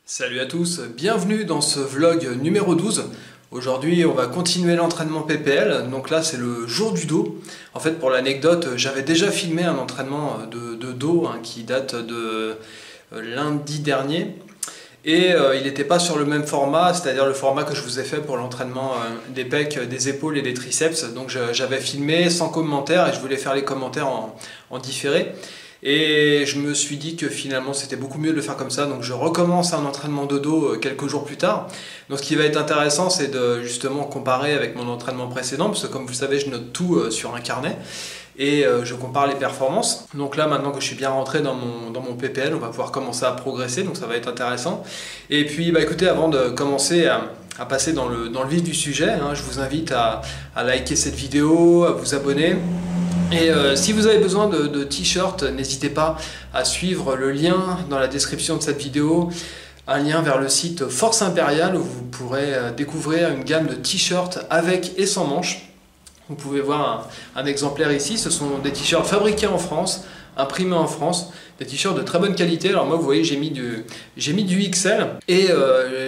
Salut à tous, bienvenue dans ce vlog numéro 12. Aujourd'hui on va continuer l'entraînement PPL, donc là c'est le jour du dos. En fait pour l'anecdote, j'avais déjà filmé un entraînement de dos qui date de lundi dernier. Et il n'était pas sur le même format, c'est-à-dire le format que je vous ai fait pour l'entraînement des pecs, des épaules et des triceps. Donc j'avais filmé sans commentaire et je voulais faire les commentaires en différé. Et je me suis dit que finalement c'était beaucoup mieux de le faire comme ça, donc je recommence un entraînement de dos quelques jours plus tard. Donc ce qui va être intéressant, c'est de justement comparer avec mon entraînement précédent, parce que comme vous le savez je note tout sur un carnet et je compare les performances. Donc là maintenant que je suis bien rentré dans mon PPL, on va pouvoir commencer à progresser, donc ça va être intéressant. Et puis bah écoutez, avant de commencer à passer dans le vif du sujet, je vous invite à liker cette vidéo, à vous abonner. Et si vous avez besoin de t-shirts, n'hésitez pas à suivre le lien dans la description de cette vidéo, un lien vers le site Force Impériale où vous pourrez découvrir une gamme de t-shirts avec et sans manches. Vous pouvez voir un exemplaire ici, ce sont des t-shirts fabriqués en France, imprimés en France, des t-shirts de très bonne qualité. Alors moi vous voyez j'ai mis du XL et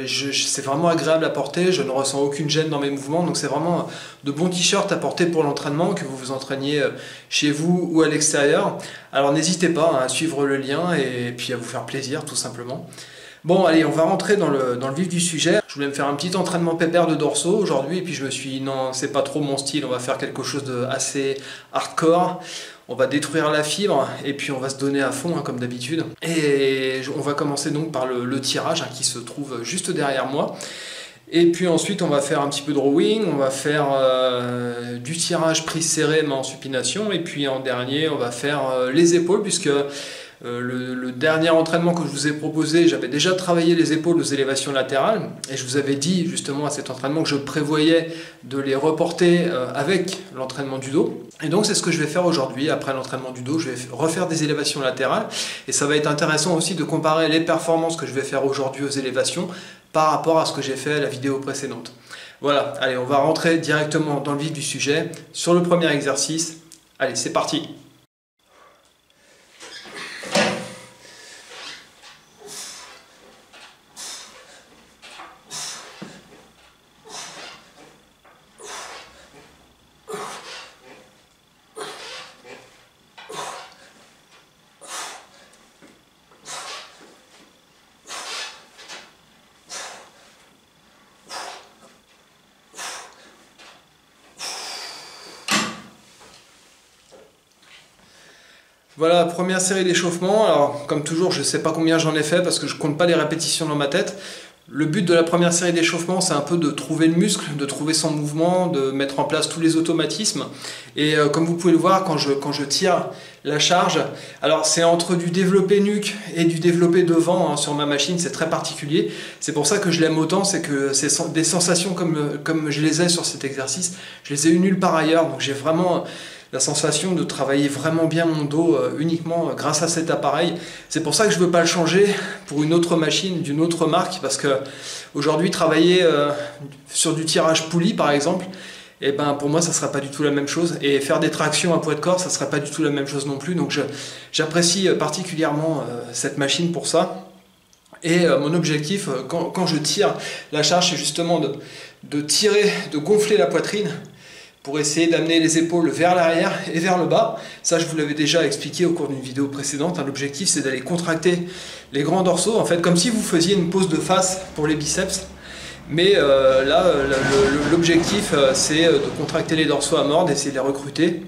c'est vraiment agréable à porter, je ne ressens aucune gêne dans mes mouvements, donc c'est vraiment de bons t-shirts à porter pour l'entraînement, que vous vous entraîniez chez vous ou à l'extérieur. Alors n'hésitez pas à suivre le lien et puis à vous faire plaisir tout simplement. Bon allez, on va rentrer dans le vif du sujet. Je voulais me faire un petit entraînement pépère de dorsaux aujourd'hui et puis je me suis dit non, c'est pas trop mon style, on va faire quelque chose de assez hardcore. On va détruire la fibre et puis on va se donner à fond comme d'habitude. Et on va commencer donc par le tirage qui se trouve juste derrière moi. Et puis ensuite on va faire un petit peu de rowing, on va faire du tirage prise serrée main en supination. Et puis en dernier on va faire les épaules puisque le dernier entraînement que je vous ai proposé, j'avais déjà travaillé les épaules aux élévations latérales et je vous avais dit justement à cet entraînement que je prévoyais de les reporter avec l'entraînement du dos. Et donc c'est ce que je vais faire aujourd'hui. Après l'entraînement du dos, je vais refaire des élévations latérales et ça va être intéressant aussi de comparer les performances que je vais faire aujourd'hui aux élévations par rapport à ce que j'ai fait à la vidéo précédente. Voilà, allez, on va rentrer directement dans le vif du sujet sur le premier exercice. Allez, c'est parti! Voilà, première série d'échauffement. Alors, comme toujours, je ne sais pas combien j'en ai fait parce que je ne compte pas les répétitions dans ma tête. Le but de la première série d'échauffement, c'est un peu de trouver le muscle, de trouver son mouvement, de mettre en place tous les automatismes. Et comme vous pouvez le voir, quand je tire la charge, alors c'est entre du développé nuque et du développé devant sur ma machine, c'est très particulier. C'est pour ça que je l'aime autant, c'est que c'est des sensations comme je les ai sur cet exercice, je les ai eu nulle part ailleurs. Donc j'ai vraiment la sensation de travailler vraiment bien mon dos uniquement grâce à cet appareil. C'est pour ça que je ne veux pas le changer pour une autre machine d'une autre marque, parce que aujourd'hui travailler sur du tirage poulie par exemple, et ben pour moi ça ne sera pas du tout la même chose, et faire des tractions à poids de corps ça ne sera pas du tout la même chose non plus. Donc j'apprécie particulièrement cette machine pour ça. Et mon objectif quand je tire la charge, c'est justement de tirer, de gonfler la poitrine pour essayer d'amener les épaules vers l'arrière et vers le bas. Ça, je vous l'avais déjà expliqué au cours d'une vidéo précédente. L'objectif, c'est d'aller contracter les grands dorsaux, en fait, comme si vous faisiez une pose de face pour les biceps. Mais là, l'objectif, c'est de contracter les dorsaux à mort, d'essayer de les recruter.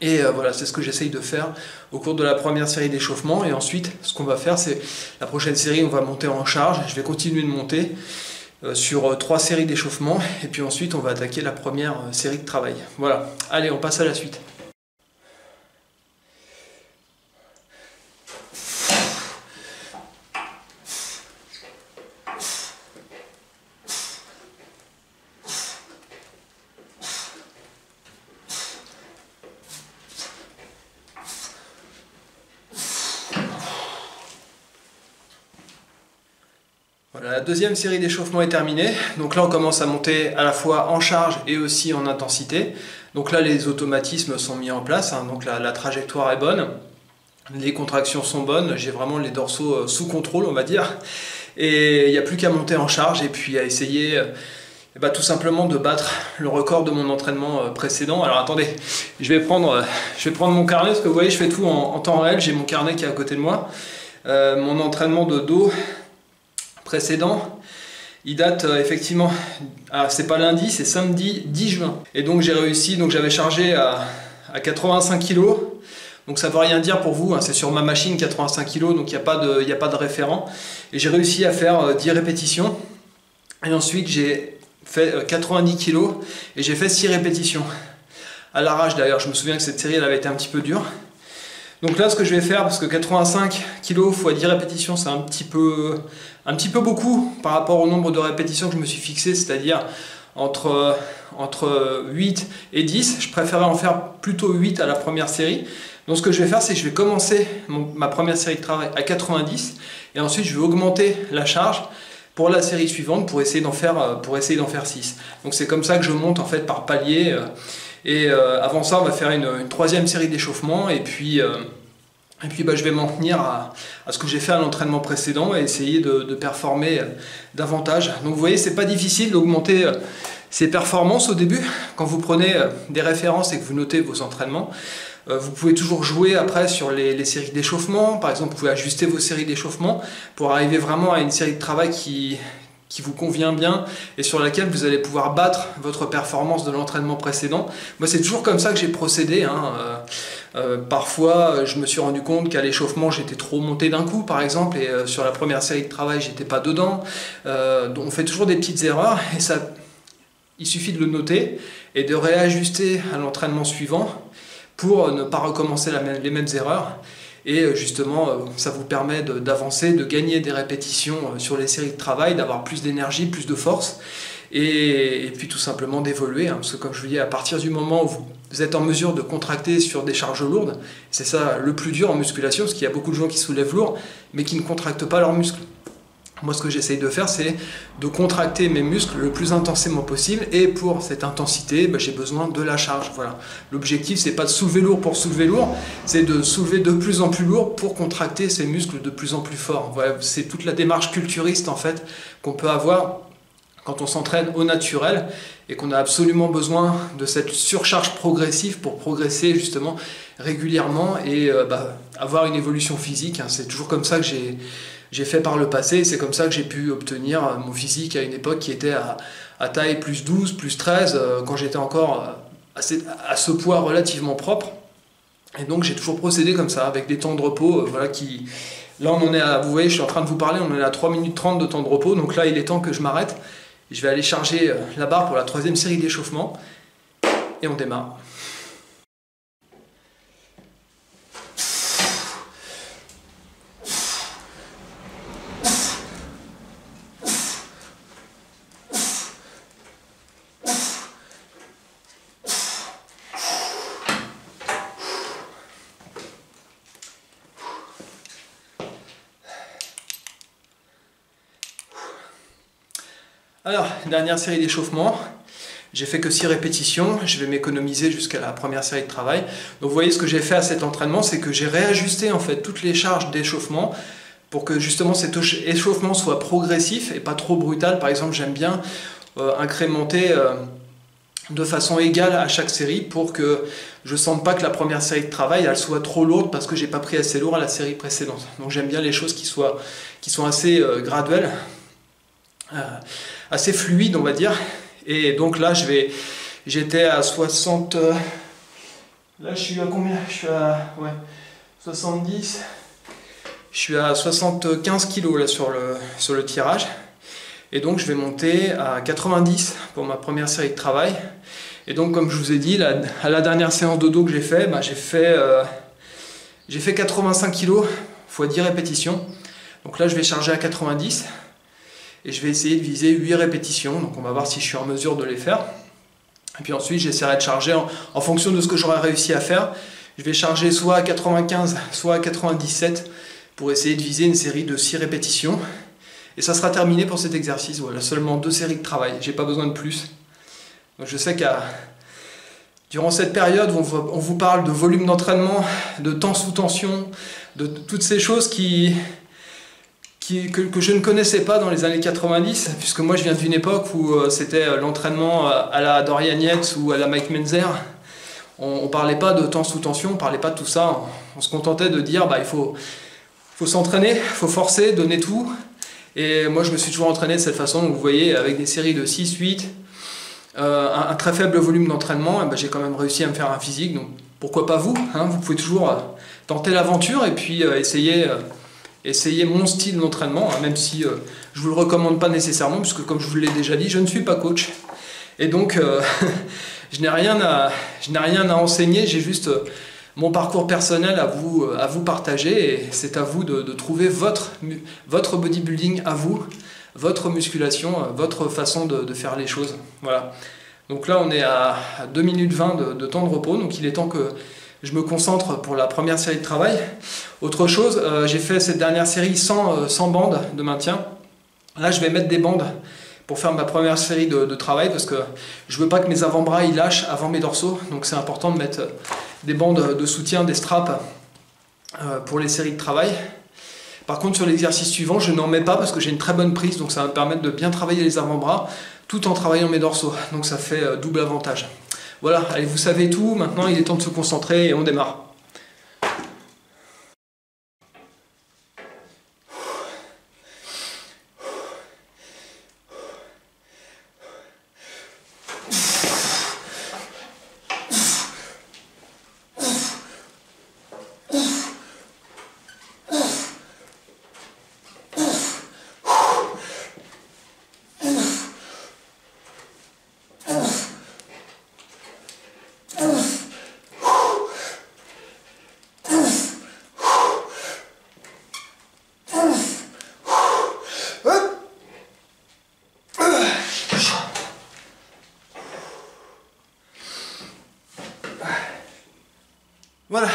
Et voilà, c'est ce que j'essaye de faire au cours de la première série d'échauffement. Et ensuite, ce qu'on va faire, c'est la prochaine série, on va monter en charge. Je vais continuer de monter sur 3 séries d'échauffement et puis ensuite on va attaquer la première série de travail. Voilà, allez, on passe à la suite. Voilà, la deuxième série d'échauffement est terminée. Donc là, on commence à monter à la fois en charge et aussi en intensité. Donc là, les automatismes sont mis en place. Donc la trajectoire est bonne. Les contractions sont bonnes. J'ai vraiment les dorsaux sous contrôle, on va dire. Et il n'y a plus qu'à monter en charge et puis à essayer tout simplement de battre le record de mon entraînement précédent. Alors attendez, je vais prendre mon carnet parce que vous voyez, je fais tout en temps réel. J'ai mon carnet qui est à côté de moi. Mon entraînement de dos précédent, il date effectivement, c'est pas lundi, c'est samedi 10 juin. Et donc j'ai réussi, donc j'avais chargé à 85 kg. Donc ça ne veut rien dire pour vous, hein, c'est sur ma machine 85 kg, donc il n'y a pas de référent. Et j'ai réussi à faire 10 répétitions. Et ensuite j'ai fait 90 kg et j'ai fait 6 répétitions. À l'arrache d'ailleurs, je me souviens que cette série elle avait été un petit peu dure. Donc là ce que je vais faire, parce que 85 kg x 10 répétitions c'est un petit peu beaucoup par rapport au nombre de répétitions que je me suis fixé, c'est-à-dire entre 8 et 10. Je préférais en faire plutôt 8 à la première série. Donc ce que je vais faire, c'est que je vais commencer ma première série de travail à 90 et ensuite je vais augmenter la charge pour la série suivante pour essayer d'en faire 6. Donc c'est comme ça que je monte en fait par palier. Avant ça, on va faire une troisième série d'échauffement et puis je vais m'en tenir à ce que j'ai fait à l'entraînement précédent et essayer de performer davantage. Donc vous voyez, c'est pas difficile d'augmenter ses performances au début. Quand vous prenez des références et que vous notez vos entraînements, vous pouvez toujours jouer après sur les séries d'échauffement. Par exemple, vous pouvez ajuster vos séries d'échauffement pour arriver vraiment à une série de travail qui vous convient bien et sur laquelle vous allez pouvoir battre votre performance de l'entraînement précédent. Moi, c'est toujours comme ça que j'ai procédé, hein. Parfois, je me suis rendu compte qu'à l'échauffement, j'étais trop monté d'un coup, par exemple, et sur la première série de travail, j'étais pas dedans. Donc on fait toujours des petites erreurs et il suffit de le noter et de réajuster à l'entraînement suivant pour ne pas recommencer les mêmes erreurs. Et justement, ça vous permet d'avancer, de gagner des répétitions sur les séries de travail, d'avoir plus d'énergie, plus de force, et puis tout simplement d'évoluer. Hein, parce que comme je vous dis, à partir du moment où vous êtes en mesure de contracter sur des charges lourdes, c'est ça le plus dur en musculation, parce qu'il y a beaucoup de gens qui soulèvent lourd, mais qui ne contractent pas leurs muscles. Moi, ce que j'essaye de faire, c'est de contracter mes muscles le plus intensément possible. Et pour cette intensité, j'ai besoin de la charge. Voilà. L'objectif, c'est pas de soulever lourd pour soulever lourd, c'est de soulever de plus en plus lourd pour contracter ces muscles de plus en plus forts. Voilà. C'est toute la démarche culturiste, en fait, qu'on peut avoir quand on s'entraîne au naturel et qu'on a absolument besoin de cette surcharge progressive pour progresser justement régulièrement et avoir une évolution physique. Hein. C'est toujours comme ça que j'ai fait par le passé, c'est comme ça que j'ai pu obtenir mon physique à une époque qui était à taille plus 12, plus 13, quand j'étais encore à ce poids relativement propre. Et donc j'ai toujours procédé comme ça, avec des temps de repos, là on en est vous voyez, je suis en train de vous parler, on est à 3 minutes 30 de temps de repos, donc là il est temps que je m'arrête. Je vais aller charger la barre pour la troisième série d'échauffement, et on démarre. Alors, dernière série d'échauffement, j'ai fait que 6 répétitions, je vais m'économiser jusqu'à la première série de travail. Donc vous voyez, ce que j'ai fait à cet entraînement, c'est que j'ai réajusté en fait toutes les charges d'échauffement pour que justement cet échauffement soit progressif et pas trop brutal. Par exemple, j'aime bien incrémenter de façon égale à chaque série pour que je ne sente pas que la première série de travail elle soit trop lourde parce que j'ai pas pris assez lourd à la série précédente. Donc j'aime bien les choses qui sont assez graduelles. Assez fluide on va dire, et donc là j'étais à 60, là je suis à combien, je suis à 70, je suis à 75 kg là sur le tirage, et donc je vais monter à 90 pour ma première série de travail. Et donc comme je vous ai dit, à la dernière séance de dos que j'ai fait, j'ai fait 85 kg x 10 répétitions. Donc là je vais charger à 90 et je vais essayer de viser 8 répétitions, donc on va voir si je suis en mesure de les faire. Et puis ensuite j'essaierai de charger en fonction de ce que j'aurai réussi à faire. Je vais charger soit à 95, soit à 97 pour essayer de viser une série de 6 répétitions. Et ça sera terminé pour cet exercice. Voilà, seulement 2 séries de travail, j'ai pas besoin de plus. Donc je sais durant cette période où on vous parle de volume d'entraînement, de temps sous tension, de toutes ces choses qui que je ne connaissais pas dans les années 90, puisque moi je viens d'une époque où c'était l'entraînement à la Dorian Yates ou à la Mike Menzer. On parlait pas de temps sous tension, on parlait pas de tout ça, on se contentait de dire bah, il faut s'entraîner, il faut forcer, donner tout. Et moi je me suis toujours entraîné de cette façon, vous voyez, avec des séries de 6, 8, un très faible volume d'entraînement, j'ai quand même réussi à me faire un physique, donc pourquoi pas vous, hein, vous pouvez toujours tenter l'aventure et puis essayer mon style d'entraînement, hein, même si je vous le recommande pas nécessairement, puisque comme je vous l'ai déjà dit, je ne suis pas coach. Et donc je n'ai rien à enseigner, j'ai juste mon parcours personnel à vous partager, et c'est à vous de trouver votre bodybuilding à vous, votre musculation, votre façon de faire les choses. Voilà. Donc là on est à 2 minutes 20 de temps de repos, donc il est temps que je me concentre pour la première série de travail. Autre chose, j'ai fait cette dernière série sans bandes de maintien. Là je vais mettre des bandes pour faire ma première série de travail, parce que je veux pas que mes avant-bras ils lâchent avant mes dorsaux, donc c'est important de mettre des bandes de soutien, des straps pour les séries de travail. Par contre sur l'exercice suivant je n'en mets pas parce que j'ai une très bonne prise, donc ça va me permettre de bien travailler les avant-bras tout en travaillant mes dorsaux, donc ça fait double avantage. Voilà, allez, vous savez tout, maintenant il est temps de se concentrer et on démarre. Voilà,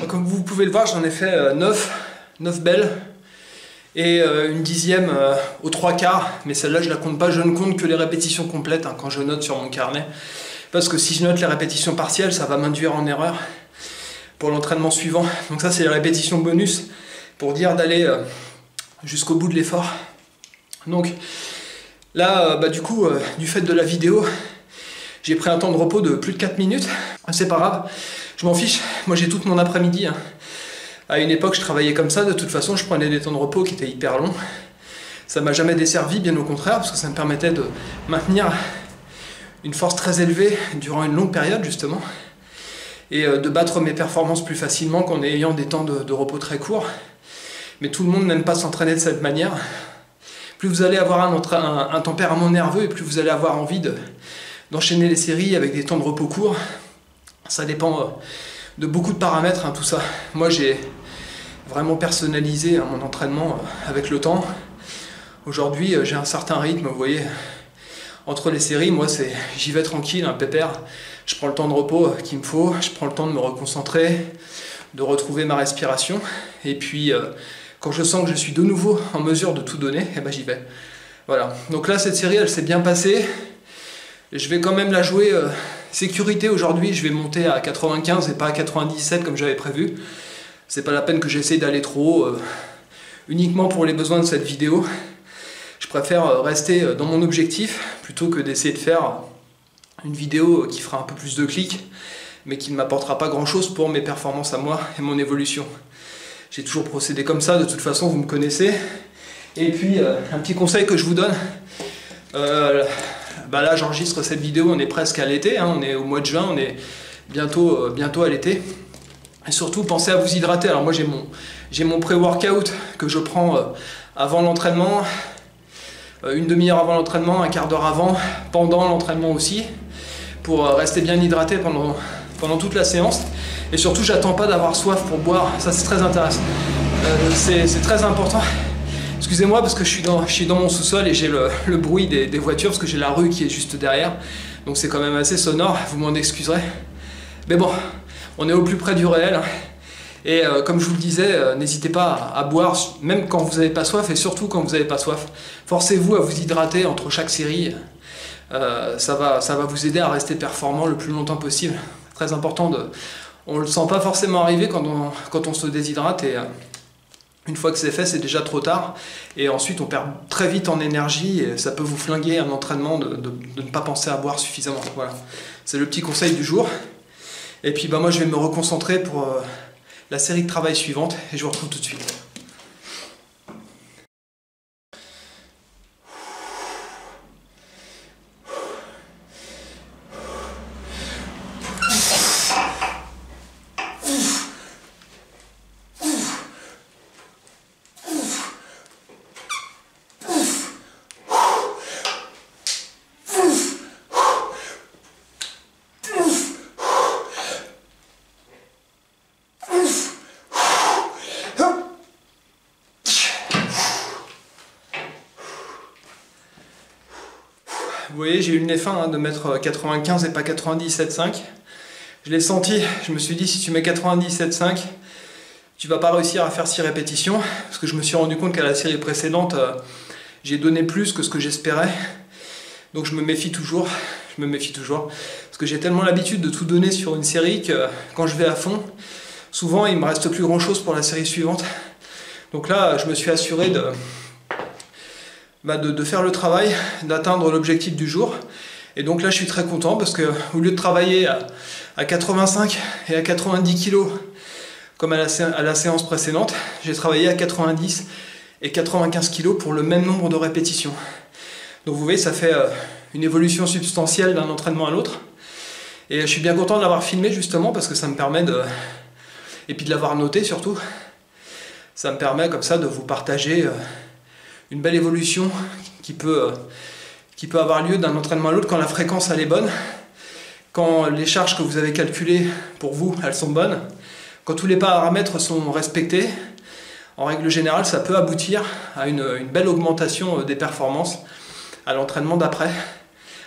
comme vous pouvez le voir, j'en ai fait 9 belles et une dixième aux 3/4, mais celle-là je la compte pas, je ne compte que les répétitions complètes quand je note sur mon carnet, parce que si je note les répétitions partielles, ça va m'induire en erreur pour l'entraînement suivant. Donc ça c'est les répétitions bonus pour dire d'aller jusqu'au bout de l'effort. Donc là, du coup, du fait de la vidéo, j'ai pris un temps de repos de plus de 4 minutes, c'est pas grave. Je m'en fiche, moi j'ai toute mon après-midi. À une époque je travaillais comme ça, de toute façon je prenais des temps de repos qui étaient hyper longs. Ça m'a jamais desservi, bien au contraire, parce que ça me permettait de maintenir une force très élevée durant une longue période justement, et de battre mes performances plus facilement qu'en ayant des temps de repos très courts. Mais tout le monde n'aime pas s'entraîner de cette manière. Plus vous allez avoir un tempérament nerveux, et plus vous allez avoir envie d'enchaîner les séries avec des temps de repos courts. Ça dépend de beaucoup de paramètres, tout ça. Moi j'ai vraiment personnalisé mon entraînement avec le temps. Aujourd'hui j'ai un certain rythme, vous voyez. Entre les séries, moi j'y vais tranquille, pépère. Je prends le temps de repos qu'il me faut, je prends le temps de me reconcentrer, de retrouver ma respiration. Et puis quand je sens que je suis de nouveau en mesure de tout donner, j'y vais. Voilà. Donc là cette série elle s'est bien passée. Je vais quand même la jouer sécurité aujourd'hui, je vais monter à 95 et pas à 97 comme j'avais prévu. C'est pas la peine que j'essaye d'aller trop haut, uniquement pour les besoins de cette vidéo. Je préfère rester dans mon objectif plutôt que d'essayer de faire une vidéo qui fera un peu plus de clics, mais qui ne m'apportera pas grand chose pour mes performances à moi et mon évolution. J'ai toujours procédé comme ça, de toute façon vous me connaissez. Et puis un petit conseil que je vous donne, là j'enregistre cette vidéo, on est presque à l'été, on est au mois de juin, on est bientôt à l'été. Et surtout pensez à vous hydrater. Alors moi j'ai mon pré-workout que je prends avant l'entraînement, une demi-heure avant l'entraînement, un quart d'heure avant, pendant l'entraînement aussi, pour rester bien hydraté pendant toute la séance. Et surtout j'attends pas d'avoir soif pour boire, ça c'est très intéressant, c'est très important. Excusez-moi parce que je suis dans mon sous-sol et j'ai le bruit des voitures, parce que j'ai la rue qui est juste derrière, donc c'est quand même assez sonore, vous m'en excuserez. Mais bon, on est au plus près du réel, et comme je vous le disais, n'hésitez pas à boire, même quand vous n'avez pas soif, et surtout quand vous n'avez pas soif. Forcez-vous à vous hydrater entre chaque série, ça va vous aider à rester performant le plus longtemps possible. Très important, on ne le sent pas forcément arriver quand on se déshydrate, Une fois que c'est fait, c'est déjà trop tard. Et ensuite, on perd très vite en énergie et ça peut vous flinguer un entraînement de ne pas penser à boire suffisamment. Voilà. C'est le petit conseil du jour. Et puis moi, je vais me reconcentrer pour la série de travail suivante et je vous retrouve tout de suite. Vous voyez, j'ai eu le nez fin de mettre 95 et pas 97,5. Je l'ai senti, je me suis dit si tu mets 97,5, tu vas pas réussir à faire 6 répétitions. Parce que je me suis rendu compte qu'à la série précédente, j'ai donné plus que ce que j'espérais. Donc je me méfie toujours, parce que j'ai tellement l'habitude de tout donner sur une série que quand je vais à fond, souvent il me reste plus grand chose pour la série suivante. Donc là, je me suis assuré de faire le travail, d'atteindre l'objectif du jour. Et donc là je suis très content parce que au lieu de travailler à 85 et à 90 kg comme à la séance précédente, j'ai travaillé à 90 et 95 kg pour le même nombre de répétitions. Donc vous voyez, ça fait une évolution substantielle d'un entraînement à l'autre. Et je suis bien content de l'avoir filmé justement parce que ça me permet de... Et puis de l'avoir noté surtout. Ça me permet comme ça de vous partager une belle évolution qui peut avoir lieu d'un entraînement à l'autre quand la fréquence elle est bonne, quand les charges que vous avez calculées pour vous elles sont bonnes, quand tous les paramètres sont respectés. En règle générale, ça peut aboutir à une belle augmentation des performances à l'entraînement d'après.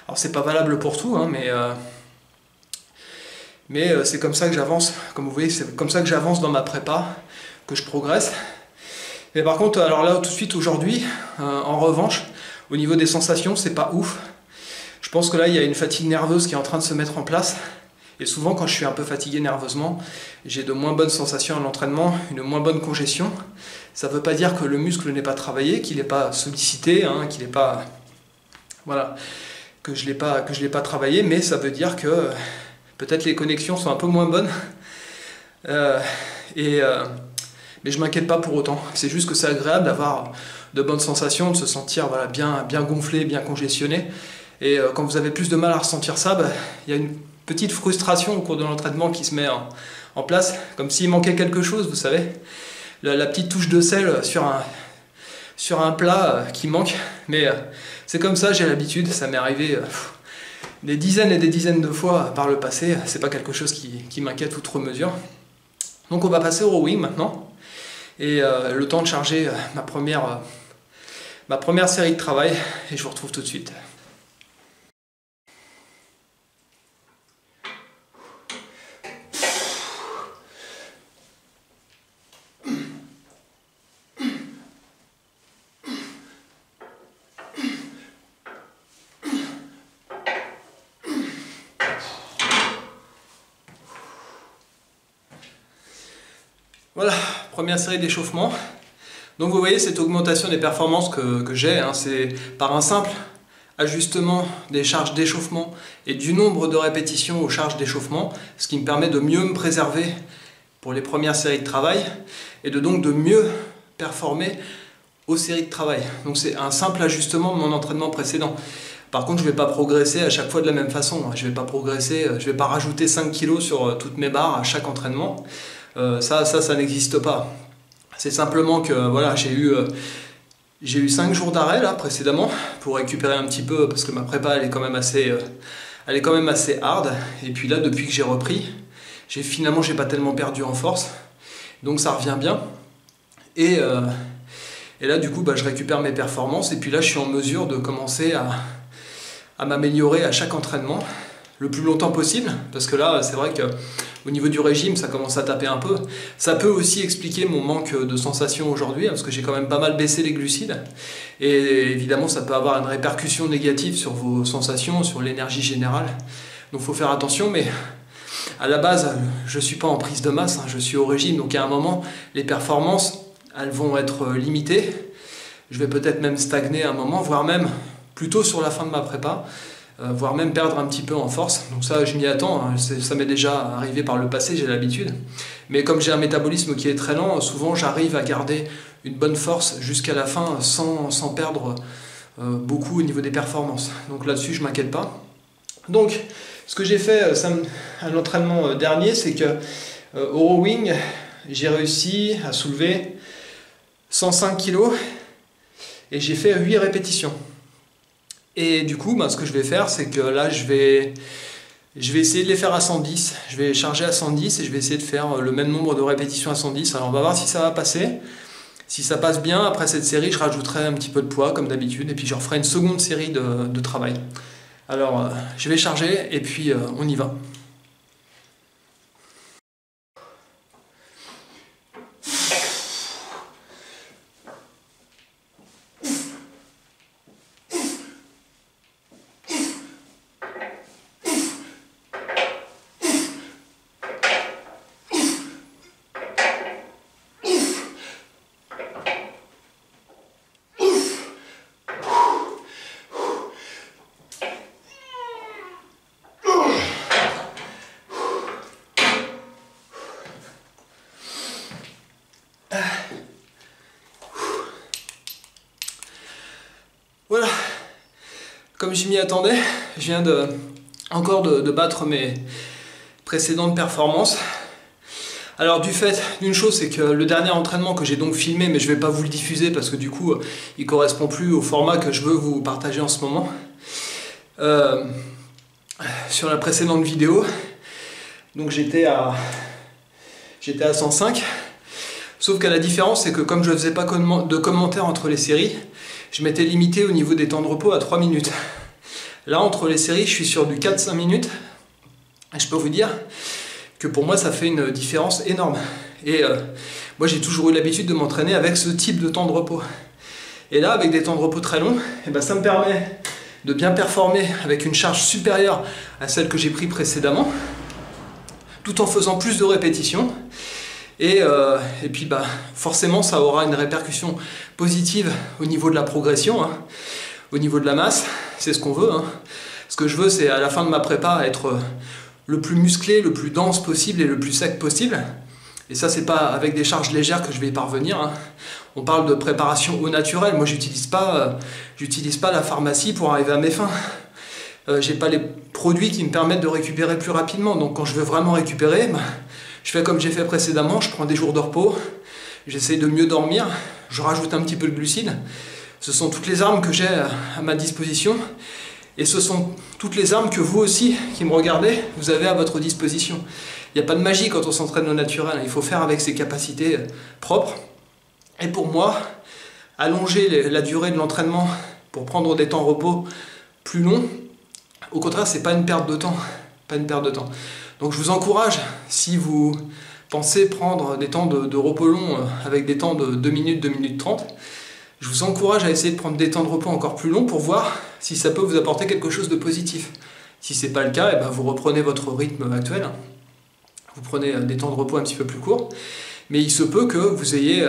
Alors c'est pas valable pour tout, hein, mais c'est comme ça que j'avance. Comme vous voyez, c'est comme ça que j'avance dans ma prépa, que je progresse. Mais par contre, alors là, tout de suite, aujourd'hui, en revanche, au niveau des sensations, c'est pas ouf. Je pense que là, il y a une fatigue nerveuse qui est en train de se mettre en place. Et souvent, quand je suis un peu fatigué nerveusement, j'ai de moins bonnes sensations à l'entraînement, une moins bonne congestion. Ça ne veut pas dire que le muscle n'est pas travaillé, qu'il n'est pas sollicité, hein, qu'il n'est pas... Voilà, que je l'ai pas travaillé, mais ça veut dire que peut-être les connexions sont un peu moins bonnes. Mais je ne m'inquiète pas pour autant. C'est juste que c'est agréable d'avoir de bonnes sensations, de se sentir voilà, bien gonflé, bien congestionné. Et quand vous avez plus de mal à ressentir ça, il y a une petite frustration au cours de l'entraînement qui se met en place, comme s'il manquait quelque chose, vous savez. La petite touche de sel sur un plat qui manque. Mais c'est comme ça, j'ai l'habitude, ça m'est arrivé des dizaines et des dizaines de fois par le passé. C'est pas quelque chose qui m'inquiète outre mesure. Donc on va passer au rowing maintenant. Et le temps de charger ma première série de travail, et je vous retrouve tout de suite. Voilà, première série d'échauffement. Donc vous voyez cette augmentation des performances que j'ai, hein, c'est par un simple ajustement des charges d'échauffement et du nombre de répétitions aux charges d'échauffement, ce qui me permet de mieux me préserver pour les premières séries de travail et donc de mieux performer aux séries de travail. Donc c'est un simple ajustement de mon entraînement précédent. Par contre, je ne vais pas progresser à chaque fois de la même façon. Je ne vais pas progresser, je vais pas rajouter 5 kg sur toutes mes barres à chaque entraînement. Ça n'existe pas. C'est simplement que voilà, j'ai eu 5 jours d'arrêt là précédemment pour récupérer un petit peu parce que ma prépa elle est quand même assez hard. Et puis là, depuis que j'ai repris, j'ai pas tellement perdu en force, donc ça revient bien. Et là du coup, je récupère mes performances et puis là je suis en mesure de commencer à m'améliorer à chaque entraînement le plus longtemps possible, parce que là c'est vrai que au niveau du régime ça commence à taper un peu. Ça peut aussi expliquer mon manque de sensations aujourd'hui, parce que j'ai quand même pas mal baissé les glucides, et évidemment ça peut avoir une répercussion négative sur vos sensations, sur l'énergie générale, donc il faut faire attention. Mais à la base je ne suis pas en prise de masse, hein, je suis au régime, donc à un moment les performances elles vont être limitées. Je vais peut-être même stagner à un moment, voire même plutôt sur la fin de ma prépa, voire même perdre un petit peu en force. Donc ça, je m'y attends, hein. Ça m'est déjà arrivé par le passé, j'ai l'habitude. Mais comme j'ai un métabolisme qui est très lent, souvent j'arrive à garder une bonne force jusqu'à la fin sans perdre beaucoup au niveau des performances. Donc là-dessus, je ne m'inquiète pas. Donc, ce que j'ai fait à l'entraînement dernier, c'est que au rowing, j'ai réussi à soulever 105 kg et j'ai fait 8 répétitions. Et du coup, ce que je vais faire, c'est que là, je vais essayer de les faire à 110. Je vais charger à 110 et je vais essayer de faire le même nombre de répétitions à 110. Alors, on va voir si ça va passer. Si ça passe bien, après cette série, je rajouterai un petit peu de poids, comme d'habitude, et puis je referai une seconde série de travail. Alors, je vais charger, et puis on y va. Voilà, comme je m'y attendais, je viens encore de battre mes précédentes performances. Alors du fait d'une chose, c'est que le dernier entraînement que j'ai donc filmé, mais je ne vais pas vous le diffuser parce que du coup il ne correspond plus au format que je veux vous partager en ce moment. Sur la précédente vidéo, donc j'étais à 105. Sauf qu'à la différence, c'est que comme je ne faisais pas de commentaires entre les séries, je m'étais limité au niveau des temps de repos à 3 minutes. Là, entre les séries, je suis sur du 4-5 minutes. Et je peux vous dire que pour moi, ça fait une différence énorme. Et moi, j'ai toujours eu l'habitude de m'entraîner avec ce type de temps de repos. Et là, avec des temps de repos très longs, ça me permet de bien performer avec une charge supérieure à celle que j'ai prise précédemment, tout en faisant plus de répétitions. Et puis forcément ça aura une répercussion positive au niveau de la progression, hein, au niveau de la masse, c'est ce qu'on veut. Hein. Ce que je veux, c'est à la fin de ma prépa être le plus musclé, le plus dense possible et le plus sec possible. Et ça, c'est pas avec des charges légères que je vais y parvenir. Hein. On parle de préparation au naturel. Moi, j'utilise pas la pharmacie pour arriver à mes fins. J'ai pas les produits qui me permettent de récupérer plus rapidement. Donc quand je veux vraiment récupérer, je fais comme j'ai fait précédemment, je prends des jours de repos, j'essaye de mieux dormir, je rajoute un petit peu de glucides. Ce sont toutes les armes que j'ai à ma disposition et ce sont toutes les armes que vous aussi, qui me regardez, vous avez à votre disposition. Il n'y a pas de magie quand on s'entraîne au naturel, il faut faire avec ses capacités propres. Et pour moi, allonger la durée de l'entraînement pour prendre des temps de repos plus longs, au contraire, c'est pas une perte de temps. Pas une perte de temps. Donc je vous encourage, si vous pensez prendre des temps de repos longs avec des temps de 2 minutes, 2 minutes 30, je vous encourage à essayer de prendre des temps de repos encore plus longs pour voir si ça peut vous apporter quelque chose de positif. Si ce n'est pas le cas, vous reprenez votre rythme actuel, vous prenez des temps de repos un petit peu plus courts, mais il se peut que vous ayez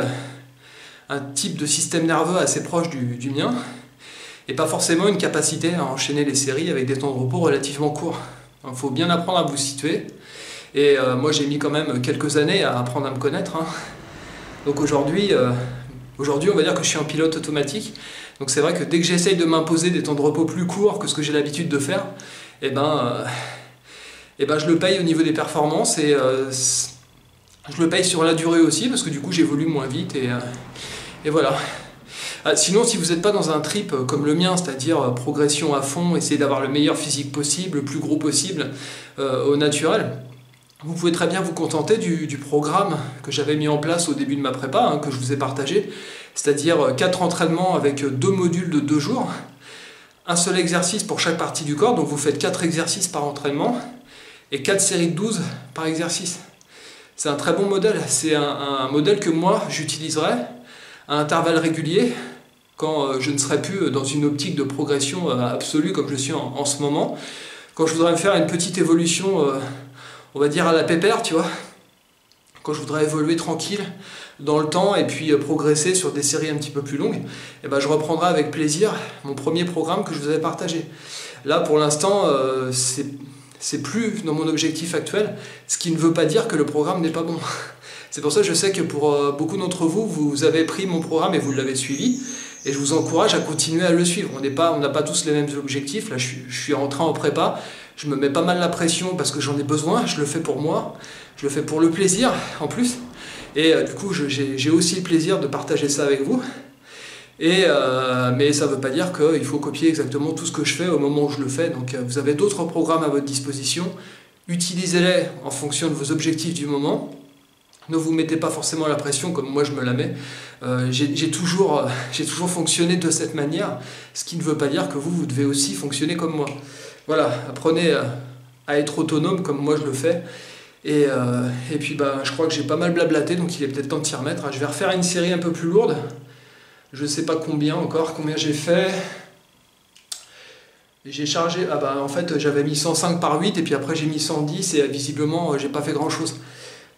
un type de système nerveux assez proche du mien, et pas forcément une capacité à enchaîner les séries avec des temps de repos relativement courts. Il faut bien apprendre à vous situer, et moi j'ai mis quand même quelques années à apprendre à me connaître. Hein. Donc aujourd'hui, on va dire que je suis en pilote automatique, donc c'est vrai que dès que j'essaye de m'imposer des temps de repos plus courts que ce que j'ai l'habitude de faire, je le paye au niveau des performances, et je le paye sur la durée aussi, parce que du coup j'évolue moins vite, et voilà. Sinon, si vous n'êtes pas dans un trip comme le mien, c'est-à-dire progression à fond, essayer d'avoir le meilleur physique possible, le plus gros possible au naturel, vous pouvez très bien vous contenter du programme que j'avais mis en place au début de ma prépa, hein, que je vous ai partagé, c'est-à-dire 4 entraînements avec 2 modules de 2 jours, un seul exercice pour chaque partie du corps, donc vous faites 4 exercices par entraînement, et 4 séries de 12 par exercice. C'est un très bon modèle, c'est un modèle que moi j'utiliserai à intervalles réguliers, quand je ne serai plus dans une optique de progression absolue comme je suis en ce moment, quand je voudrais me faire une petite évolution, on va dire à la pépère, tu vois, quand je voudrais évoluer tranquille dans le temps et puis progresser sur des séries un petit peu plus longues, et ben je reprendrai avec plaisir mon premier programme que je vous avais partagé. Là pour l'instant c'est plus dans mon objectif actuel, ce qui ne veut pas dire que le programme n'est pas bon. C'est pour ça que je sais que pour beaucoup d'entre vous, vous avez pris mon programme et vous l'avez suivi, et je vous encourage à continuer à le suivre. On n'a pas tous les mêmes objectifs. Là je suis rentré en prépa, je me mets pas mal la pression parce que j'en ai besoin, je le fais pour moi, je le fais pour le plaisir en plus. Et du coup, j'ai aussi le plaisir de partager ça avec vous. Mais ça ne veut pas dire qu'il faut copier exactement tout ce que je fais au moment où je le fais. Donc vous avez d'autres programmes à votre disposition. Utilisez-les en fonction de vos objectifs du moment. Ne vous mettez pas forcément la pression comme moi je me la mets. J'ai toujours fonctionné de cette manière, ce qui ne veut pas dire que vous devez aussi fonctionner comme moi. Voilà, apprenez à être autonome comme moi je le fais. Et puis je crois que j'ai pas mal blablaté, donc il est peut-être temps de s'y remettre. Je vais refaire une série un peu plus lourde. Je sais pas combien j'ai fait. J'ai chargé, en fait j'avais mis 105 par 8 et puis après j'ai mis 110 et visiblement j'ai pas fait grand chose.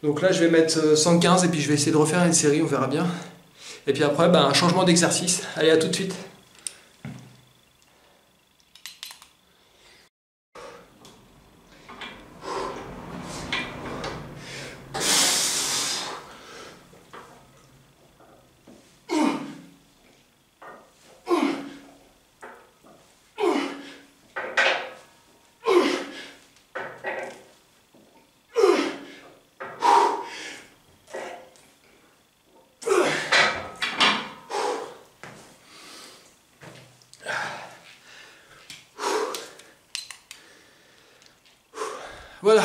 Donc là je vais mettre 115 et puis je vais essayer de refaire une série, on verra bien. Et puis après un changement d'exercice. Allez, à tout de suite. Voilà,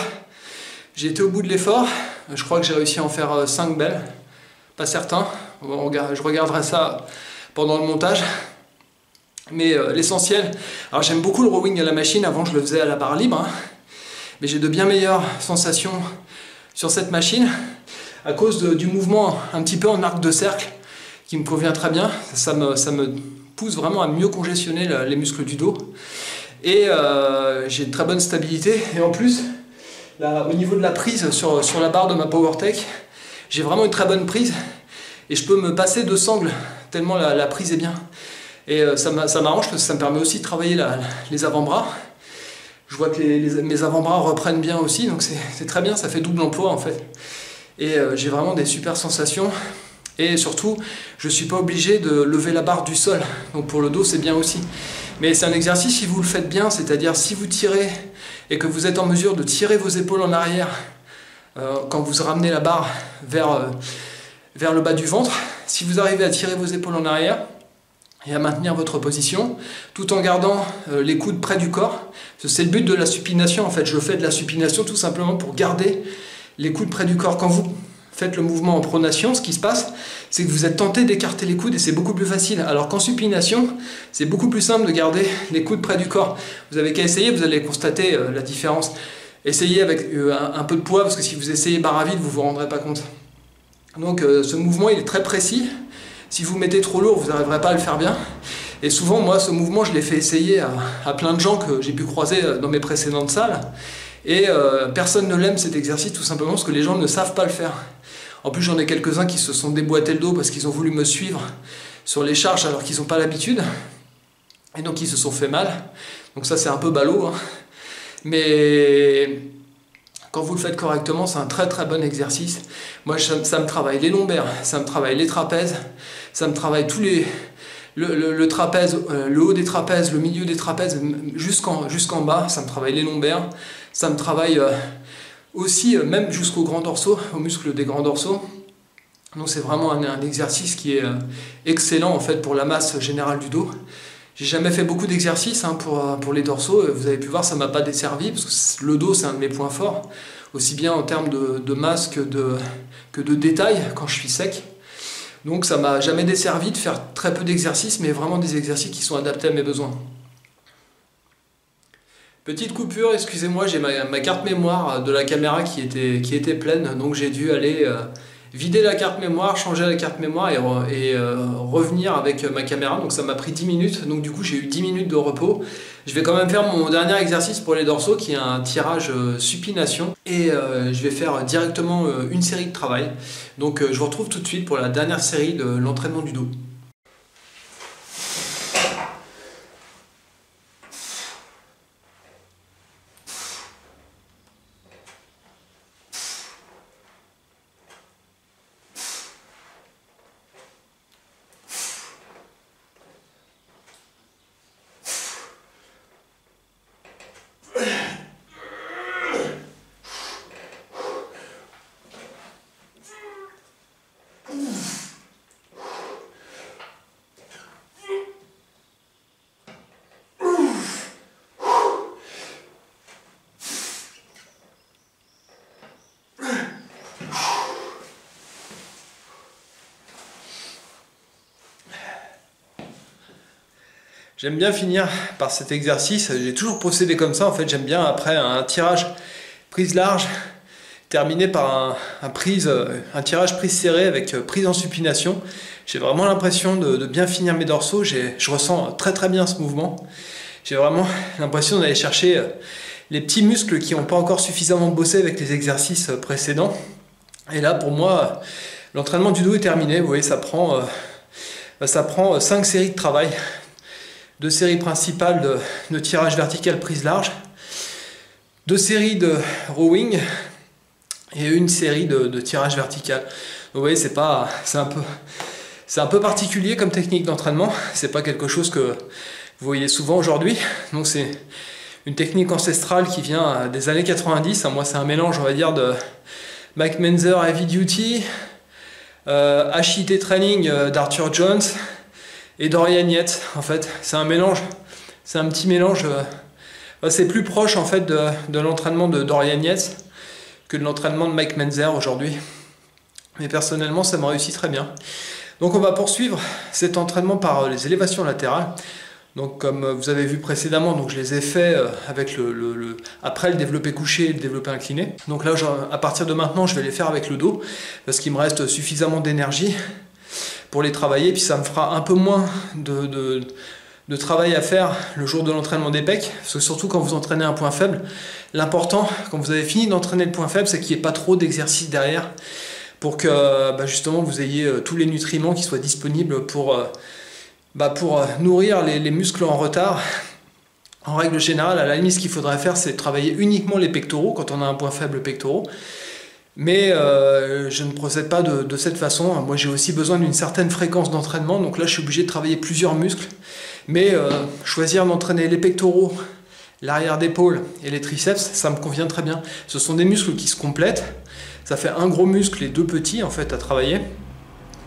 j'ai été au bout de l'effort. Je crois que j'ai réussi à en faire 5 belles. Pas certain, je regarderai ça pendant le montage. Mais l'essentiel, alors j'aime beaucoup le rowing à la machine, avant je le faisais à la barre libre, hein. Mais j'ai de bien meilleures sensations sur cette machine à cause du mouvement un petit peu en arc de cercle qui me convient très bien. Ça me pousse vraiment à mieux congestionner les muscles du dos. Et j'ai une très bonne stabilité. Et en plus, là, au niveau de la prise sur la barre de ma PowerTech, j'ai vraiment une très bonne prise. Et je peux me passer de sangle, tellement la prise est bien. Et ça m'arrange parce que ça me permet aussi de travailler les avant-bras. Je vois que mes avant-bras reprennent bien aussi, donc c'est très bien, ça fait double emploi en fait. Et j'ai vraiment des super sensations. Et surtout, je ne suis pas obligé de lever la barre du sol. Donc pour le dos, c'est bien aussi. Mais c'est un exercice si vous le faites bien, c'est-à-dire si vous tirez et que vous êtes en mesure de tirer vos épaules en arrière quand vous ramenez la barre vers le bas du ventre, si vous arrivez à tirer vos épaules en arrière et à maintenir votre position, tout en gardant les coudes près du corps, c'est le but de la supination en fait. Je fais de la supination tout simplement pour garder les coudes près du corps. Quand vous faites le mouvement en pronation, ce qui se passe, c'est que vous êtes tenté d'écarter les coudes et c'est beaucoup plus facile. Alors qu'en supination, c'est beaucoup plus simple de garder les coudes près du corps. Vous avez qu'à essayer, vous allez constater la différence. Essayez avec un peu de poids, parce que si vous essayez barre à vide, vous ne vous rendrez pas compte. Donc ce mouvement, il est très précis. Si vous mettez trop lourd, vous n'arriverez pas à le faire bien. Et souvent, moi, ce mouvement, je l'ai fait essayer à plein de gens que j'ai pu croiser dans mes précédentes salles. Et personne ne l'aime cet exercice, tout simplement parce que les gens ne savent pas le faire. En plus, j'en ai quelques-uns qui se sont déboîtés le dos parce qu'ils ont voulu me suivre sur les charges alors qu'ils n'ont pas l'habitude. Et donc, ils se sont fait mal. Donc ça, c'est un peu ballot, hein. Mais quand vous le faites correctement, c'est un très très bon exercice. Moi, ça me travaille les lombaires, ça me travaille les trapèzes, ça me travaille tous le trapèze, le haut des trapèzes, le milieu des trapèzes, jusqu'en bas. Ça me travaille les lombaires, ça me travaille aussi même jusqu'aux grands dorsaux, aux muscles des grands dorsaux. Donc c'est vraiment un exercice qui est excellent en fait pour la masse générale du dos. J'ai jamais fait beaucoup d'exercices pour les dorsaux. Vous avez pu voir, ça m'a pas desservi parce que le dos c'est un de mes points forts, aussi bien en termes de masse que de détail quand je suis sec. Donc ça m'a jamais desservi de faire très peu d'exercices, mais vraiment des exercices qui sont adaptés à mes besoins. Petite coupure, excusez-moi, j'ai ma carte mémoire de la caméra qui était pleine, donc j'ai dû aller vider la carte mémoire, changer la carte mémoire et revenir avec ma caméra. Donc ça m'a pris 10 minutes, donc du coup j'ai eu 10 minutes de repos. Je vais quand même faire mon dernier exercice pour les dorsaux qui est un tirage supination et je vais faire directement une série de travail. Donc je vous retrouve tout de suite pour la dernière série de l'entraînement du dos. J'aime bien finir par cet exercice, j'ai toujours procédé comme ça en fait, j'aime bien après un tirage prise large, terminé par un tirage prise serrée avec prise en supination. J'ai vraiment l'impression de bien finir mes dorsaux, je ressens très très bien ce mouvement. J'ai vraiment l'impression d'aller chercher les petits muscles qui n'ont pas encore suffisamment bossé avec les exercices précédents. Et là pour moi, l'entraînement du dos est terminé, vous voyez ça prend 5 séries de travail. 2 séries principales de tirage vertical prise large, 2 séries de rowing et une série de tirage vertical. Vous voyez, c'est un peu particulier comme technique d'entraînement. C'est pas quelque chose que vous voyez souvent aujourd'hui. Donc c'est une technique ancestrale qui vient des années 90. Moi, c'est un mélange, on va dire, de Mike Menzer Heavy Duty, HIIT Training d'Arthur Jones, et Dorian Yates. En fait, c'est un mélange, c'est un petit mélange, c'est plus proche en fait de l'entraînement de Dorian Yates que de l'entraînement de Mike Menzer aujourd'hui. Mais personnellement, ça me réussit très bien. Donc on va poursuivre cet entraînement par les élévations latérales. Donc comme vous avez vu précédemment, donc je les ai fait avec après le développé couché et le développé incliné. Donc là, à partir de maintenant, je vais les faire avec le dos parce qu'il me reste suffisamment d'énergie pour les travailler, puis ça me fera un peu moins de travail à faire le jour de l'entraînement des pecs, parce que surtout quand vous entraînez un point faible, l'important quand vous avez fini d'entraîner le point faible, c'est qu'il n'y ait pas trop d'exercice derrière, pour que justement vous ayez tous les nutriments qui soient disponibles pour nourrir les muscles en retard. En règle générale, à la limite, ce qu'il faudrait faire, c'est travailler uniquement les pectoraux, quand on a un point faible pectoraux. Mais je ne procède pas de cette façon. Moi, j'ai aussi besoin d'une certaine fréquence d'entraînement. Donc là, je suis obligé de travailler plusieurs muscles. Mais choisir d'entraîner les pectoraux, l'arrière d'épaule et les triceps, ça me convient très bien. Ce sont des muscles qui se complètent. Ça fait un gros muscle et 2 petits en fait à travailler.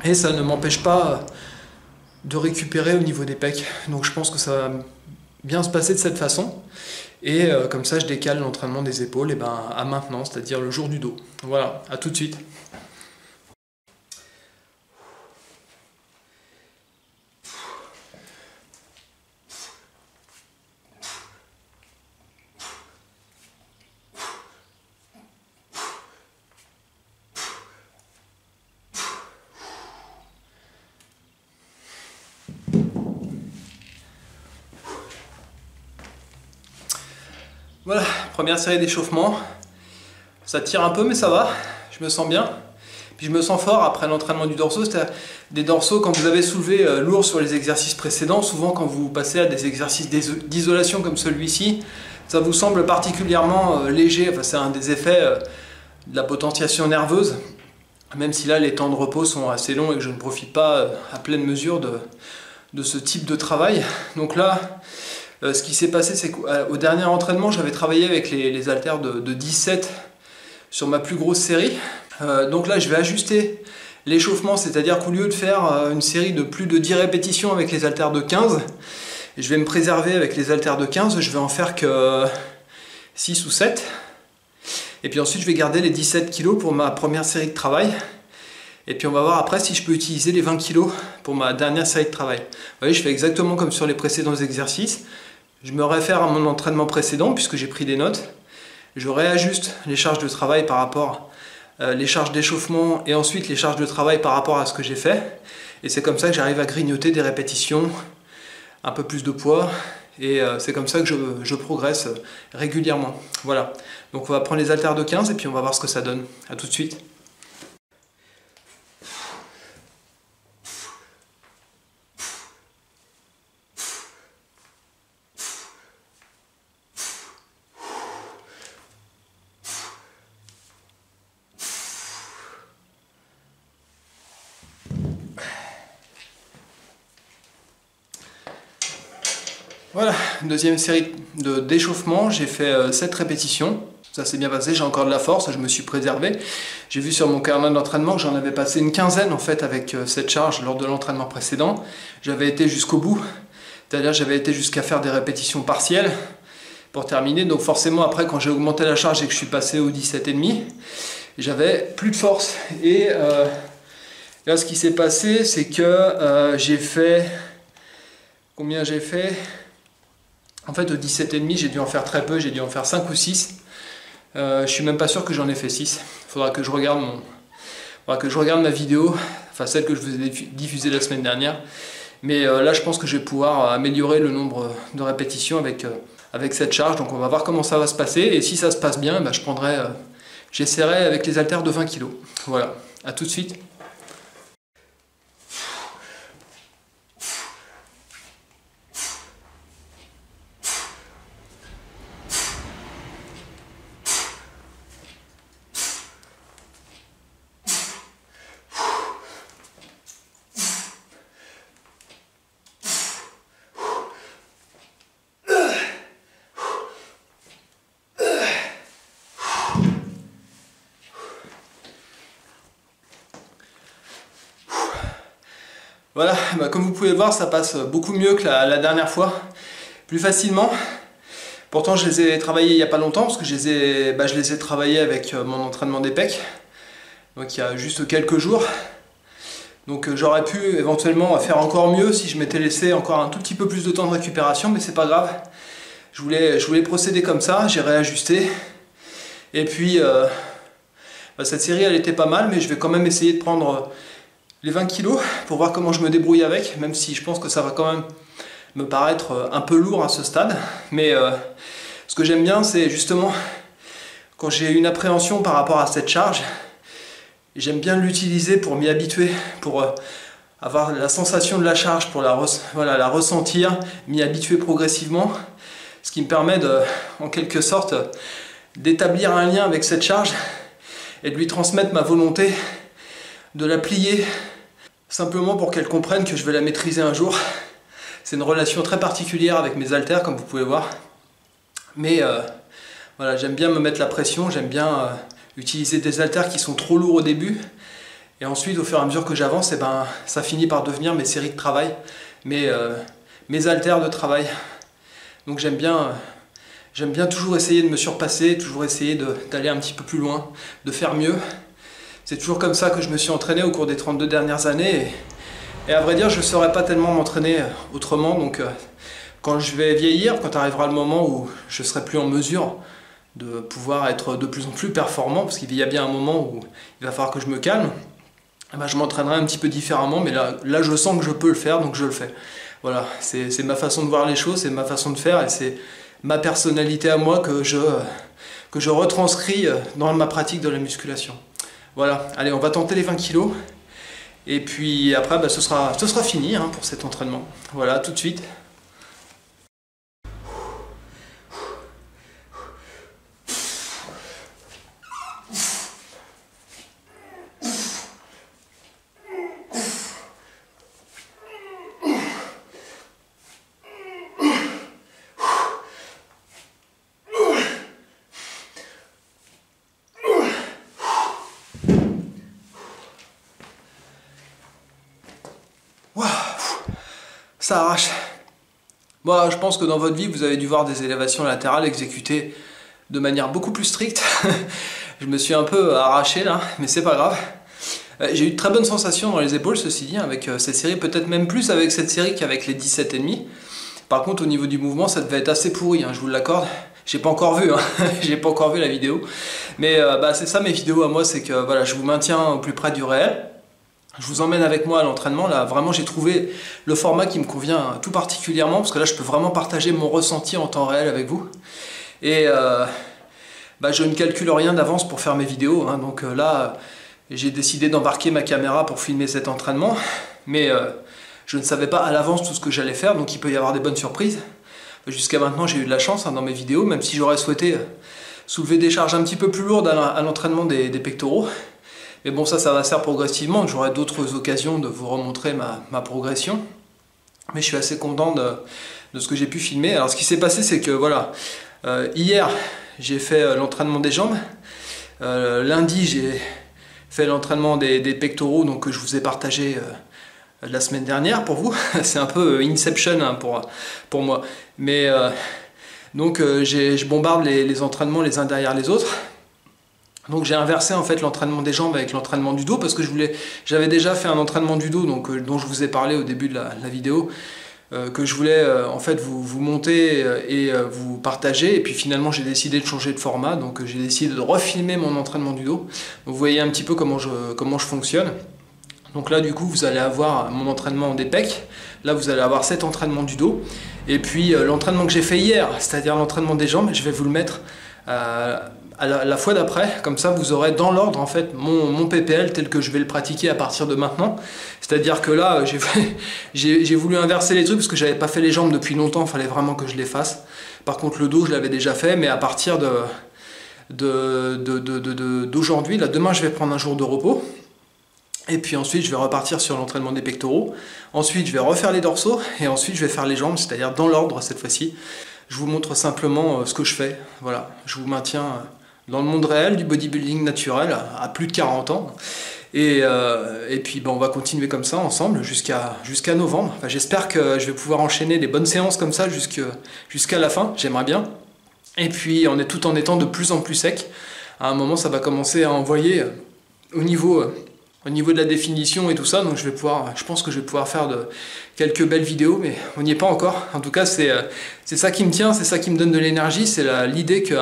Et ça ne m'empêche pas de récupérer au niveau des pecs. Donc je pense que ça va bien se passer de cette façon. Et comme ça, je décale l'entraînement des épaules à maintenant, c'est-à-dire le jour du dos. Voilà, à tout de suite. Voilà, première série d'échauffement. Ça tire un peu, mais ça va. Je me sens bien. Puis je me sens fort après l'entraînement du dorsaux. C'est des dorsaux, quand vous avez soulevé lourd sur les exercices précédents, souvent quand vous passez à des exercices d'isolation comme celui-ci, ça vous semble particulièrement léger. Enfin, c'est un des effets de la potentiation nerveuse. Même si là, les temps de repos sont assez longs et que je ne profite pas à pleine mesure de ce type de travail. Donc là, ce qui s'est passé, c'est qu'au dernier entraînement, j'avais travaillé avec les haltères de 17 sur ma plus grosse série. Donc là, je vais ajuster l'échauffement, c'est-à-dire qu'au lieu de faire une série de plus de 10 répétitions avec les haltères de 15, je vais me préserver avec les haltères de 15, je vais en faire que 6 ou 7. Et puis ensuite, je vais garder les 17 kg pour ma première série de travail. Et puis on va voir après si je peux utiliser les 20 kg pour ma dernière série de travail. Vous voyez, je fais exactement comme sur les précédents exercices. Je me réfère à mon entraînement précédent puisque j'ai pris des notes. Je réajuste les charges de travail par rapport les charges d'échauffement et ensuite les charges de travail par rapport à ce que j'ai fait. Et c'est comme ça que j'arrive à grignoter des répétitions, un peu plus de poids, et c'est comme ça que je progresse régulièrement. Voilà, donc on va prendre les haltères de 15 et puis on va voir ce que ça donne. A tout de suite. Voilà, deuxième série d'échauffement, j'ai fait 7 répétitions, ça s'est bien passé, j'ai encore de la force, je me suis préservé. J'ai vu sur mon carnet d'entraînement que j'en avais passé une quinzaine en fait avec cette charge lors de l'entraînement précédent. J'avais été jusqu'au bout, c'est-à-dire j'avais été jusqu'à faire des répétitions partielles pour terminer. Donc forcément après quand j'ai augmenté la charge et que je suis passé au 17,5, j'avais plus de force. Et là ce qui s'est passé c'est que j'ai fait... Combien j'ai fait? En fait, au 17,5, j'ai dû en faire très peu, j'ai dû en faire 5 ou 6. Je suis même pas sûr que j'en ai fait 6. Il faudra que je regarde ma vidéo, enfin celle que je vous ai diffusée la semaine dernière. Mais là, je pense que je vais pouvoir améliorer le nombre de répétitions avec cette charge. Donc on va voir comment ça va se passer. Et si ça se passe bien, bah, j'essaierai avec les haltères de 20 kg. Voilà, à tout de suite. Voilà, bah comme vous pouvez le voir, ça passe beaucoup mieux que la dernière fois, plus facilement. Pourtant, je les ai travaillés il n'y a pas longtemps, parce que je les ai travaillés avec mon entraînement des pecs, donc il y a juste quelques jours. Donc j'aurais pu éventuellement faire encore mieux si je m'étais laissé encore un tout petit peu plus de temps de récupération, mais c'est pas grave. Je voulais procéder comme ça, j'ai réajusté. Et puis, bah, cette série, elle était pas mal, mais je vais quand même essayer de prendre les 20 kg pour voir comment je me débrouille avec, même si je pense que ça va quand même me paraître un peu lourd à ce stade. Mais ce que j'aime bien, c'est justement quand j'ai une appréhension par rapport à cette charge, j'aime bien l'utiliser pour m'y habituer, pour avoir la sensation de la charge, pour la ressentir, m'y habituer progressivement, ce qui me permet en quelque sorte d'établir un lien avec cette charge et de lui transmettre ma volonté de la plier, simplement pour qu'elle comprenne que je vais la maîtriser un jour. C'est une relation très particulière avec mes haltères, comme vous pouvez voir. Mais voilà, j'aime bien me mettre la pression, j'aime bien utiliser des haltères qui sont trop lourds au début. Et ensuite, au fur et à mesure que j'avance, ça finit par devenir mes séries de travail, mes haltères de travail. Donc j'aime bien toujours essayer de me surpasser, toujours essayer d'aller un petit peu plus loin, de faire mieux. C'est toujours comme ça que je me suis entraîné au cours des 32 dernières années. Et à vrai dire, je ne saurais pas tellement m'entraîner autrement. Donc quand je vais vieillir, quand arrivera le moment où je ne serai plus en mesure de pouvoir être de plus en plus performant, parce qu'il y a bien un moment où il va falloir que je me calme, je m'entraînerai un petit peu différemment. Mais là, je sens que je peux le faire, donc je le fais. Voilà, c'est ma façon de voir les choses, c'est ma façon de faire, et c'est ma personnalité à moi que je retranscris dans ma pratique de la musculation. Voilà, allez, on va tenter les 20 kg. Et puis après, ce sera fini pour cet entraînement. Voilà, tout de suite. Ça arrache. Moi, je pense que dans votre vie, vous avez dû voir des élévations latérales exécutées de manière beaucoup plus stricte. Je me suis un peu arraché là, mais c'est pas grave. J'ai eu de très bonnes sensations dans les épaules, ceci dit, avec cette série, peut-être même plus avec cette série qu'avec les 17,5. Par contre, au niveau du mouvement, ça devait être assez pourri, je vous l'accorde. J'ai pas encore vu, hein. J'ai pas encore vu la vidéo. Mais c'est ça mes vidéos à moi, c'est que voilà, je vous maintiens au plus près du réel. Je vous emmène avec moi à l'entraînement. Là, vraiment, j'ai trouvé le format qui me convient tout particulièrement, parce que là, je peux vraiment partager mon ressenti en temps réel avec vous. Et je ne calcule rien d'avance pour faire mes vidéos, hein. Donc là, j'ai décidé d'embarquer ma caméra pour filmer cet entraînement. Mais je ne savais pas à l'avance tout ce que j'allais faire, donc il peut y avoir des bonnes surprises. Jusqu'à maintenant, j'ai eu de la chance, hein, dans mes vidéos, même si j'aurais souhaité soulever des charges un petit peu plus lourdes à l'entraînement des pectoraux. Mais bon, ça va se faire progressivement. J'aurai d'autres occasions de vous remontrer ma progression. Mais je suis assez content de ce que j'ai pu filmer. Alors, ce qui s'est passé, c'est que voilà, hier, j'ai fait l'entraînement des jambes. Lundi, j'ai fait l'entraînement des pectoraux, donc que je vous ai partagé la semaine dernière pour vous. C'est un peu Inception, hein, pour moi. Mais donc, je bombarde les entraînements les uns derrière les autres. Donc j'ai inversé en fait l'entraînement des jambes avec l'entraînement du dos, parce que j'avais déjà fait un entraînement du dos, donc, dont je vous ai parlé au début de la vidéo, que je voulais en fait vous monter et vous partager, et puis finalement j'ai décidé de changer de format, donc j'ai décidé de refilmer mon entraînement du dos. Donc, vous voyez un petit peu comment je fonctionne. Donc là du coup vous allez avoir mon entraînement des pecs, là vous allez avoir cet entraînement du dos, et puis l'entraînement que j'ai fait hier, c'est-à-dire l'entraînement des jambes, je vais vous le mettre à la fois d'après, comme ça vous aurez dans l'ordre en fait mon PPL tel que je vais le pratiquer à partir de maintenant. C'est-à-dire que là j'ai voulu inverser les trucs parce que j'avais pas fait les jambes depuis longtemps, il fallait vraiment que je les fasse. Par contre le dos je l'avais déjà fait, mais à partir d'aujourd'hui, là demain je vais prendre un jour de repos. Et puis ensuite je vais repartir sur l'entraînement des pectoraux. Ensuite je vais refaire les dorsaux et ensuite je vais faire les jambes, c'est-à-dire dans l'ordre cette fois-ci. Je vous montre simplement ce que je fais. Voilà, je vous maintiens dans le monde réel du bodybuilding naturel à plus de 40 ans. Et puis on va continuer comme ça ensemble jusqu'à novembre. Enfin, j'espère que je vais pouvoir enchaîner des bonnes séances comme ça jusqu'à la fin, j'aimerais bien. Et puis tout en étant de plus en plus sec. À un moment ça va commencer à envoyer au niveau de la définition et tout ça, donc je pense que je vais pouvoir faire quelques belles vidéos, mais on n'y est pas encore. En tout cas, c'est ça qui me tient, c'est ça qui me donne de l'énergie, c'est l'idée que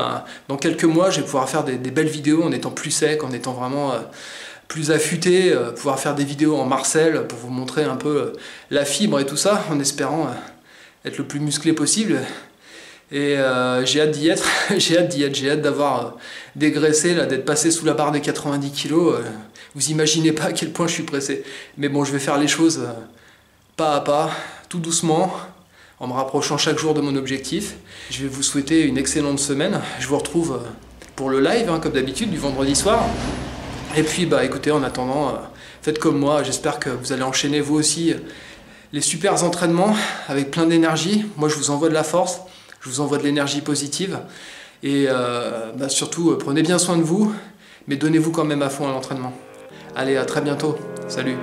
dans quelques mois, je vais pouvoir faire des belles vidéos en étant plus sec, en étant vraiment plus affûté, pouvoir faire des vidéos en Marcel pour vous montrer un peu la fibre et tout ça, en espérant être le plus musclé possible. Et j'ai hâte d'y être, j'ai hâte d'avoir dégraissé, d'être passé sous la barre des 90 kg. Vous imaginez pas à quel point je suis pressé. Mais bon, je vais faire les choses pas à pas, tout doucement, en me rapprochant chaque jour de mon objectif. Je vais vous souhaiter une excellente semaine. Je vous retrouve pour le live, hein, comme d'habitude, du vendredi soir. Et puis, écoutez, en attendant, faites comme moi. J'espère que vous allez enchaîner, vous aussi, les super entraînements avec plein d'énergie. Moi, je vous envoie de la force. Je vous envoie de l'énergie positive. Et surtout, prenez bien soin de vous, mais donnez-vous quand même à fond à l'entraînement. Allez, à très bientôt. Salut.